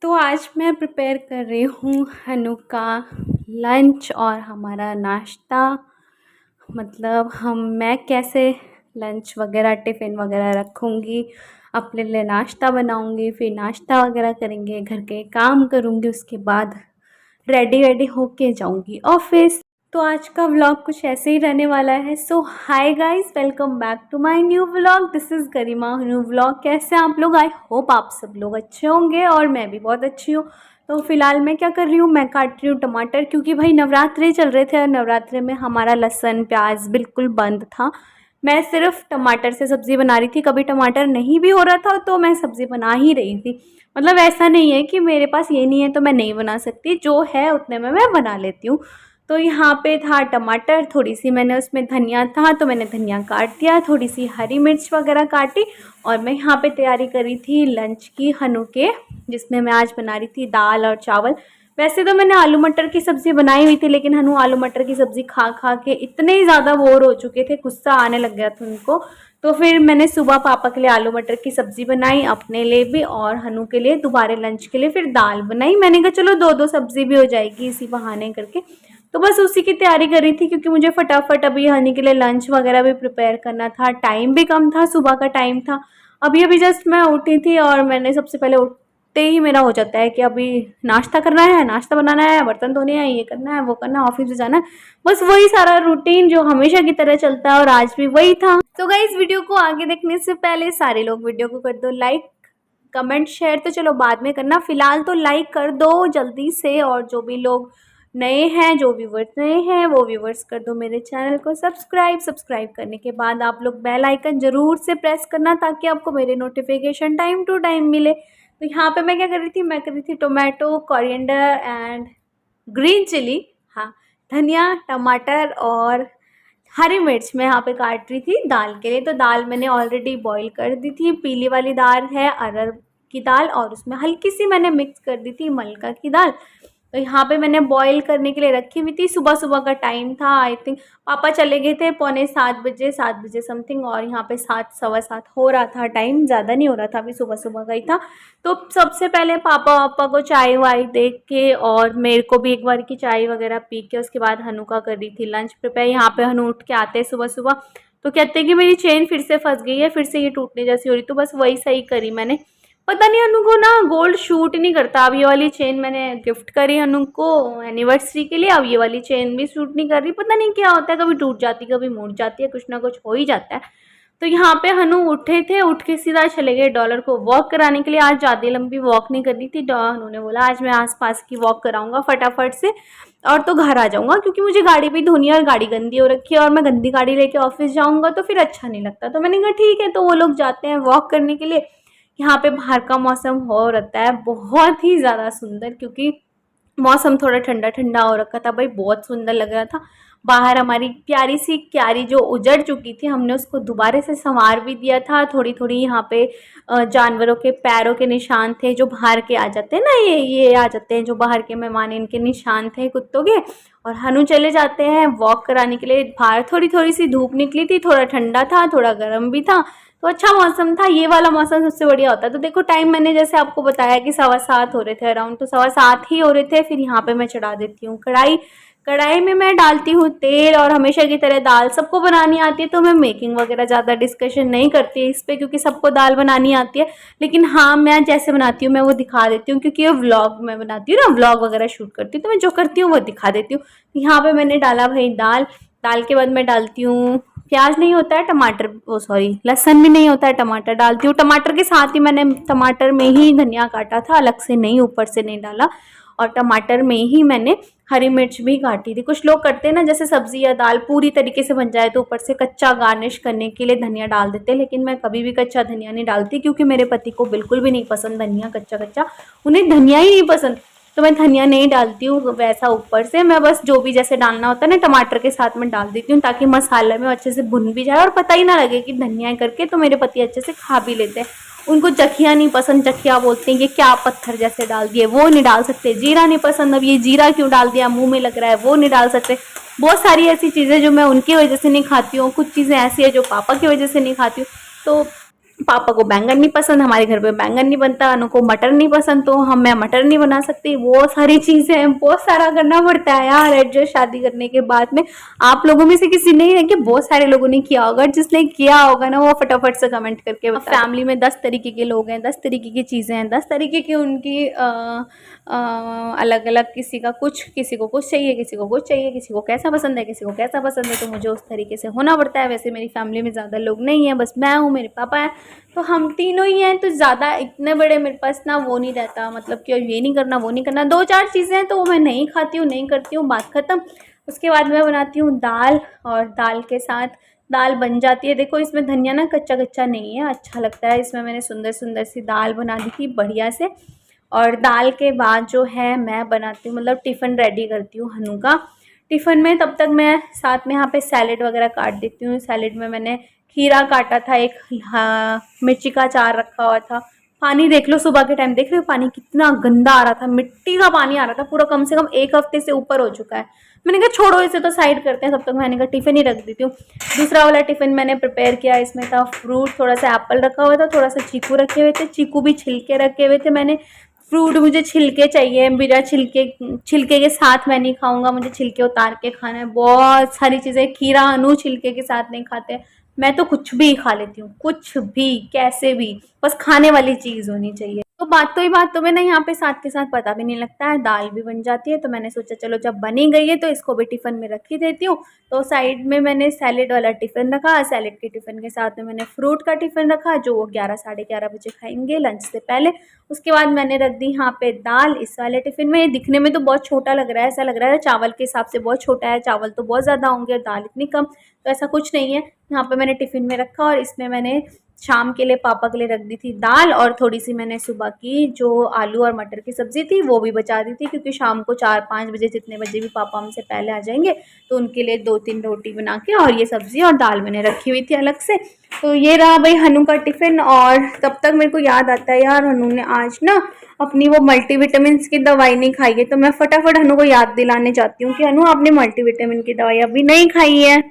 तो आज मैं प्रिपेयर कर रही हूँ हनु का लंच और हमारा नाश्ता। मतलब मैं कैसे लंच वगैरह टिफ़िन वगैरह रखूँगी, अपने लिए नाश्ता बनाऊँगी, फिर नाश्ता वगैरह करेंगे, घर के काम करूँगी, उसके बाद रेडी वेडी होके जाऊँगी ऑफिस। तो आज का व्लॉग कुछ ऐसे ही रहने वाला है। So hi guys, welcome back to my new vlog. This is Garima new vlog. कैसे हैं आप लोग? आई होप आप सब लोग अच्छे होंगे और मैं भी बहुत अच्छी हूँ। तो फिलहाल मैं क्या कर रही हूँ, मैं काट रही हूँ टमाटर, क्योंकि भाई नवरात्रे चल रहे थे और नवरात्रे में हमारा लहसुन प्याज बिल्कुल बंद था। मैं सिर्फ टमाटर से सब्ज़ी बना रही थी, कभी टमाटर नहीं भी हो रहा था तो मैं सब्ज़ी बना ही रही थी। मतलब ऐसा नहीं है कि मेरे पास ये नहीं है तो मैं नहीं बना सकती, जो है उतने में मैं बना लेती हूँ। तो यहाँ पे था टमाटर, थोड़ी-सी मैंने उसमें धनिया था तो मैंने धनिया काट दिया, थोड़ी-सी हरी मिर्च वगैरह काटी और मैं यहाँ पे तैयारी कर रही थी लंच की हनु के, जिसमें मैं आज बना रही थी दाल और चावल। वैसे तो मैंने आलू मटर की सब्ज़ी बनाई हुई थी, लेकिन हनु आलू मटर की सब्ज़ी खा-खा के इतने ही ज़्यादा बोर हो चुके थे, गुस्सा आने लग गया था उनको। तो फिर मैंने सुबह पापा के लिए आलू मटर की सब्ज़ी बनाई, अपने लिए भी और हनु के लिए दोबारा लंच के लिए फिर दाल बनाई। मैंने कहा चलो 2-2 सब्ज़ी भी हो जाएगी इसी बहाने करके। तो बस उसी की तैयारी कर रही थी, क्योंकि मुझे फटाफट अभी हनी के लिए लंच वगैरह भी प्रिपेयर करना था। टाइम भी कम था, सुबह का टाइम था। अभी जस्ट मैं उठी थी और मैंने सबसे पहले उठते ही मेरा हो जाता है कि अभी नाश्ता करना है, नाश्ता बनाना है, बर्तन धोने हैं, ये करना है, वो करना है, ऑफिस भी जाना है। बस वही सारा रूटीन जो हमेशा की तरह चलता है और आज भी वही था। तो गाइस, वीडियो को आगे देखने से पहले सारे लोग वीडियो को कर दो लाइक, कमेंट शेयर तो चलो बाद में करना, फिलहाल तो लाइक कर दो जल्दी से। और जो भी लोग नए हैं, जो व्यूवर्स नए हैं, वो व्यूवर्स कर दो मेरे चैनल को सब्सक्राइब करने के बाद आप लोग बेल आइकन ज़रूर से प्रेस करना, ताकि आपको मेरे नोटिफिकेशन टाइम टू टाइम मिले। तो यहाँ पे मैं क्या कर रही थी, मैं कर रही थी tomato, coriander and green chilli, हाँ, धनिया, टमाटर और हरी मिर्च मैं यहाँ पे काट रही थी दाल के लिए। तो दाल मैंने ऑलरेडी बॉईल कर दी थी, पीली वाली दाल है अरहर की दाल, और उसमें हल्की सी मैंने मिक्स कर दी थी मलका की दाल। तो यहाँ पे मैंने बॉईल करने के लिए रखी हुई थी। सुबह सुबह का टाइम था, आई थिंक पापा चले गए थे पौने 7 बजे समथिंग, और यहाँ पे 7 सवा 7 हो रहा था, टाइम ज़्यादा नहीं हो रहा था, अभी सुबह सुबह का ही था। तो सबसे पहले पापा वापा को चाय वाय दे के और मेरे को भी एक बार की चाय वगैरह पी के उसके बाद हनु का कर रही थी लंच प्रिपेयर। यहाँ पे हनु उठ के आते हैं सुबह सुबह, तो कहते हैं कि मेरी चेन फिर से फंस गई है, फिर से ये टूटने जैसी हो रही। तो बस वही सही करी मैंने। पता नहीं अनु को ना गोल्ड शूट नहीं करता। अब ये वाली चेन मैंने गिफ्ट करी अनु को एनिवर्सरी के लिए, अब ये वाली चेन भी शूट नहीं कर रही। पता नहीं क्या होता है, कभी टूट जाती, कभी मुड़ जाती है, कुछ ना कुछ हो ही जाता है। तो यहाँ पे हनु उठे थे, उठ के सीधा चले गए डॉलर को वॉक कराने के लिए। आज ज़्यादा लंबी वॉक नहीं करनी थी, हनु ने बोला आज मैं आसपास की वॉक कराऊंगा फटाफट से और तो घर आ जाऊंगा, क्योंकि मुझे गाड़ी भी धोनी है और गाड़ी गंदी हो रखी है और मैं गंदी गाड़ी लेके ऑफिस जाऊंगा तो फिर अच्छा नहीं लगता। तो मैंने कहा ठीक है। तो वो लोग जाते हैं वॉक करने के लिए। यहाँ पे बाहर का मौसम हो रहता है बहुत ही ज़्यादा सुंदर, क्योंकि मौसम थोड़ा ठंडा ठंडा हो रखा था भाई, बहुत सुंदर लग रहा था। बाहर हमारी प्यारी सी क्यारी जो उजड़ चुकी थी, हमने उसको दोबारा से संवार भी दिया था। थोड़ी थोड़ी यहाँ पे जानवरों के पैरों के निशान थे जो बाहर के आ जाते हैं ना, ये आ जाते हैं जो बाहर के मेहमान, इनके निशान थे कुत्तों के। और हनु चले जाते हैं वॉक कराने के लिए बाहर। थोड़ी थोड़ी सी धूप निकली थी, थोड़ा ठंडा था, थोड़ा गर्म भी था, तो अच्छा मौसम था। ये वाला मौसम सबसे बढ़िया होता है। तो देखो टाइम मैंने जैसे आपको बताया कि 7:15 हो रहे थे अराउंड, तो 7:15 ही हो रहे थे। फिर यहाँ पे मैं चढ़ा देती हूँ कढ़ाई। कढ़ाई में मैं डालती हूँ तेल, और हमेशा की तरह दाल सबको बनानी आती है तो मैं मेकिंग वगैरह ज़्यादा डिस्कशन नहीं करती इस पर, क्योंकि सबको दाल बनानी आती है। लेकिन हाँ, मैं जैसे बनाती हूँ मैं वो दिखा देती हूँ, क्योंकि ये व्लॉग मैं बनाती हूँ ना, व्लॉग वगैरह शूट करती हूँ तो मैं जो करती हूँ वो दिखा देती हूँ। यहाँ पे मैंने डाला भाई दाल। दाल के बाद मैं डालती हूँ प्याज, नहीं होता है टमाटर, ओ सॉरी लहसुन भी नहीं होता है, टमाटर डालती हूँ। टमाटर के साथ ही मैंने टमाटर में ही धनिया काटा था, अलग से नहीं, ऊपर से नहीं डाला। और टमाटर में ही मैंने हरी मिर्च भी काटी थी। कुछ लोग करते हैं ना, जैसे सब्जी या दाल पूरी तरीके से बन जाए तो ऊपर से कच्चा गार्निश करने के लिए धनिया डाल देते हैं, लेकिन मैं कभी भी कच्चा धनिया नहीं डालती, क्योंकि मेरे पति को बिल्कुल भी नहीं पसंद धनिया कच्चा कच्चा, उन्हें धनिया ही नहीं पसंद। तो मैं धनिया नहीं डालती हूँ वैसा ऊपर से। मैं बस जो भी जैसे डालना होता है ना टमाटर के साथ में डाल देती हूँ, ताकि मसाले में अच्छे से भुन भी जाए और पता ही ना लगे कि धनिया करके। तो मेरे पति अच्छे से खा भी लेते हैं। उनको जखिया नहीं पसंद, जखिया बोलते हैं ये क्या पत्थर जैसे डाल दिए, वो नहीं डाल सकते। जीरा नहीं पसंद, अब ये जीरा क्यों डाल दिया, मुंह में लग रहा है, वो नहीं डाल सकते। बहुत सारी ऐसी चीज़ें जो मैं उनकी वजह से नहीं खाती हूँ, कुछ चीज़ें ऐसी है जो पापा की वजह से नहीं खाती हूँ। तो पापा को बैंगन नहीं पसंद, हमारे घर पे बैंगन नहीं बनता, अनु को मटर नहीं पसंद, तो हम मैं मटर नहीं बना सकती। वो सारी चीजें बहुत सारा करना पड़ता है यार एडजस्ट शादी करने के बाद में। आप लोगों में से किसी नहीं है कि बहुत सारे लोगों ने किया होगा, जिसने किया होगा ना वो फटाफट से कमेंट करके बता। फैमिली में 10 तरीके के लोग हैं, 10 तरीके की चीजें हैं, 10 तरीके की उनकी अलग अलग, किसी का कुछ, किसी को कुछ चाहिए, किसी को कुछ चाहिए, किसी को कैसा पसंद है, किसी को कैसा पसंद है, तो मुझे उस तरीके से होना पड़ता है। वैसे मेरी फैमिली में ज़्यादा लोग नहीं है, बस मैं हूँ, मेरे पापा हैं, तो हम तीनों ही हैं। तो ज़्यादा इतने बड़े मेरे पास ना वो नहीं रहता, मतलब कि ये नहीं करना वो नहीं करना। 2-4 चीज़ें हैं तो वो मैं नहीं खाती हूँ, नहीं करती हूँ, बात ख़त्म। उसके बाद मैं बनाती हूँ दाल, और दाल के साथ दाल बन जाती है। देखो इसमें धनिया ना कच्चा कच्चा नहीं है, अच्छा लगता है। इसमें मैंने सुंदर सुंदर सी दाल बना दी थी बढ़िया से। और दाल के बाद जो है मैं बनाती हूँ, मतलब टिफ़िन रेडी करती हूँ हनु का। टिफ़िन में तब तक मैं साथ में यहाँ पे सैलेड वगैरह काट देती हूँ। सैलेड में मैंने खीरा काटा था, एक मिर्ची का अचार रखा हुआ था। पानी देख लो, सुबह के टाइम देख रहे हो पानी कितना गंदा आ रहा था, मिट्टी का पानी आ रहा था पूरा, कम से कम 1 हफ्ते से ऊपर हो चुका है। मैंने कहा छोड़ो इसे तो साइड करते हैं, तब तक मैंने कहा टिफ़िन ही रख देती हूँ। दूसरा वाला टिफ़िन मैंने प्रिपेयर किया, इसमें था फ्रूट, थोड़ा सा एप्पल रखा हुआ था, थोड़ा सा चीकू रखे हुए थे, चीकू भी छिलके रखे हुए थे मैंने। फ्रूट मुझे छिलके चाहिए, बिना छिलके, छिलके के साथ मैं नहीं खाऊंगा, मुझे छिलके उतार के खाना है। बहुत सारी चीज़ें, खीरा अनु छिलके के साथ नहीं खाते, मैं तो कुछ भी खा लेती हूँ, कुछ भी कैसे भी, बस खाने वाली चीज़ होनी चाहिए। तो बात तो ही बात, तो मैं ना यहाँ पे साथ के साथ पता भी नहीं लगता है, दाल भी बन जाती है। तो मैंने सोचा चलो जब बनी गई है तो इसको भी टिफ़िन में रख ही देती हूँ। तो साइड में मैंने सैलेड वाला टिफ़िन रखा, सैलेड के टिफ़िन के साथ में मैंने फ्रूट का टिफ़िन रखा, जो वो 11 साढ़े 11 बजे खाएंगे लंच से पहले। उसके बाद मैंने रख दी यहाँ पे दाल इस वाले टिफ़िन में। दिखने में तो बहुत छोटा लग रहा है, ऐसा लग रहा है चावल के हिसाब से बहुत छोटा है, चावल तो बहुत ज़्यादा होंगे और दाल इतनी कम, तो ऐसा कुछ नहीं है। यहाँ पे मैंने टिफ़िन में रखा, और इसमें मैंने शाम के लिए पापा के लिए रख दी थी दाल, और थोड़ी सी मैंने सुबह की जो आलू और मटर की सब्ज़ी थी वो भी बचा दी थी, क्योंकि शाम को 4-5 बजे जितने बजे भी पापा हमसे पहले आ जाएंगे तो उनके लिए 2-3 रोटी बना के और ये सब्ज़ी और दाल मैंने रखी हुई थी अलग से। तो ये रहा भाई हनु का टिफ़िन। और तब तक मेरे को याद आता है यार, हनु ने आज ना अपनी वो मल्टीविटामिन की दवाई नहीं खाई है, तो मैं फटाफट हनु को याद दिलाने जाती हूँ कि हनु आपने मल्टीविटामिन की दवाई अभी नहीं खाई है।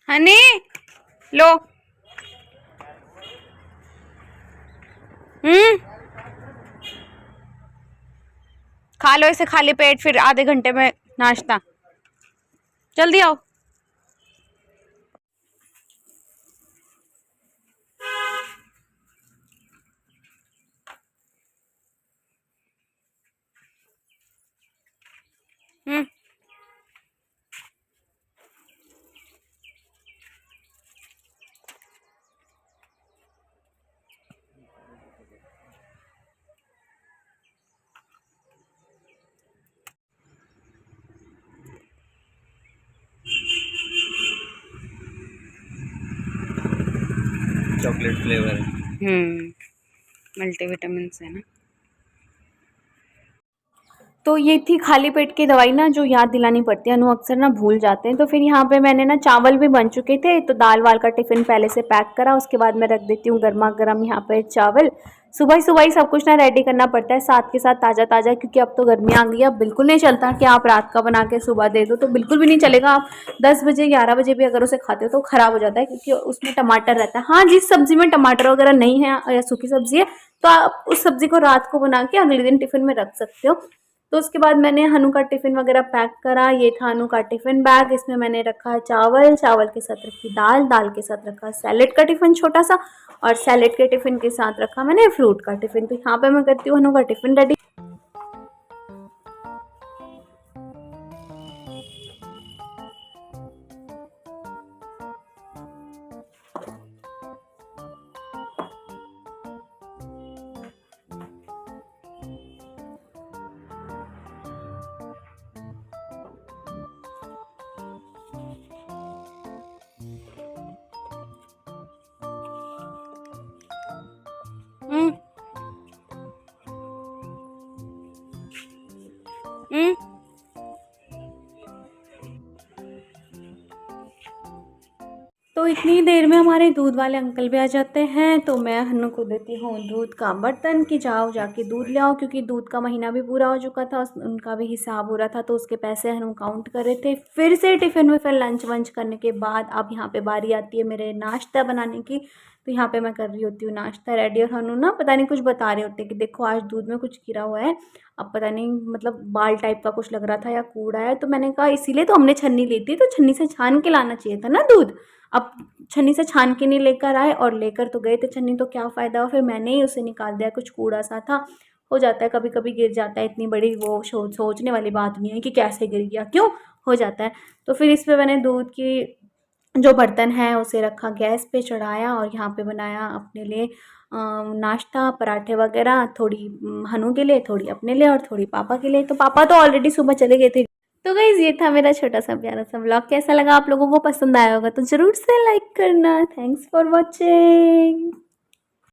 हनी लो। हम्म, खा लो इसे खाली पेट, फिर आधे घंटे में नाश्ता। जल्दी आओ। हम्म चॉकलेट फ्लेवर है। मल्टीविटामिन है ना। तो ये थी खाली पेट की दवाई ना, जो याद दिलानी पड़ती है, अनु अक्सर ना भूल जाते हैं। तो फिर यहाँ पे मैंने ना चावल भी बन चुके थे, तो दाल वाल का टिफ़िन पहले से पैक करा, उसके बाद मैं रख देती हूँ गर्मा गर्म यहाँ पे चावल। सुबह ही सब कुछ ना रेडी करना पड़ता है, साथ के साथ ताज़ा ताज़ा, क्योंकि अब तो गर्मी आ गई है। अब बिल्कुल नहीं चलता कि आप रात का बना के सुबह दे दो, तो बिल्कुल भी नहीं चलेगा। आप 10 बजे 11 बजे भी अगर उसे खाते हो तो ख़राब हो जाता है, क्योंकि उसमें टमाटर रहता है। हाँ, जिस सब्ज़ी में टमाटर वगैरह नहीं है या सूखी सब्ज़ी है, तो आप उस सब्ज़ी को रात को बना के अगले दिन टिफ़िन में रख सकते हो। तो उसके बाद मैंने हनु का टिफ़िन वगैरह पैक करा। ये था हनु का टिफ़िन बैग, इसमें मैंने रखा चावल, चावल के साथ रखी दाल, दाल के साथ रखा सैलेड का टिफ़िन छोटा सा, और सैलेड के टिफ़िन के साथ रखा मैंने फ्रूट का टिफ़िन। तो यहाँ पे मैं करती हूँ हनु का टिफ़िन रेडी। हम्म हम्म तो इतनी देर में हमारे दूध वाले अंकल भी आ जाते हैं, तो मैं हन्नू को देती हूँ दूध का बर्तन कि जाओ जाके दूध ले आओ, क्योंकि दूध का महीना भी पूरा हो चुका था, उनका भी हिसाब हो रहा था, तो उसके पैसे हन्नू काउंट कर रहे थे। फिर से टिफ़िन में फिर लंच वंच करने के बाद अब यहाँ पे बारी आती है मेरे नाश्ता बनाने की। तो यहाँ पे मैं कर रही होती हूँ नाश्ता रेडी, और हन्नू ना पता नहीं कुछ बता रहे होते कि देखो आज दूध में कुछ गिरा हुआ है। अब पता नहीं मतलब बाल टाइप का कुछ लग रहा था या कूड़ा है, तो मैंने कहा इसीलिए तो हमने छन्नी ली थी, तो छन्नी से छान के लाना चाहिए था ना दूध। अब छन्नी से छान के नहीं लेकर आए, और लेकर तो गए थे छन्नी, तो क्या फ़ायदा हुआ, फिर मैंने ही उसे निकाल दिया, कुछ कूड़ा सा था। हो जाता है कभी कभी, गिर जाता है, इतनी बड़ी वो सोचने वाली बात नहीं है कि कैसे गिर गया, क्यों हो जाता है। तो फिर इस पर मैंने दूध की जो बर्तन है उसे रखा, गैस पे चढ़ाया, और यहाँ पे बनाया अपने लिए नाश्ता, पराठे वगैरह, थोड़ी हनू के लिए, थोड़ी अपने लिए, और थोड़ी पापा के लिए। तो पापा तो ऑलरेडी सुबह चले गए थे। तो गाइस ये था मेरा छोटा सा प्यारा सा व्लॉग। कैसा लगा, आप लोगों को पसंद आया होगा तो ज़रूर से लाइक करना। Thanks for watching.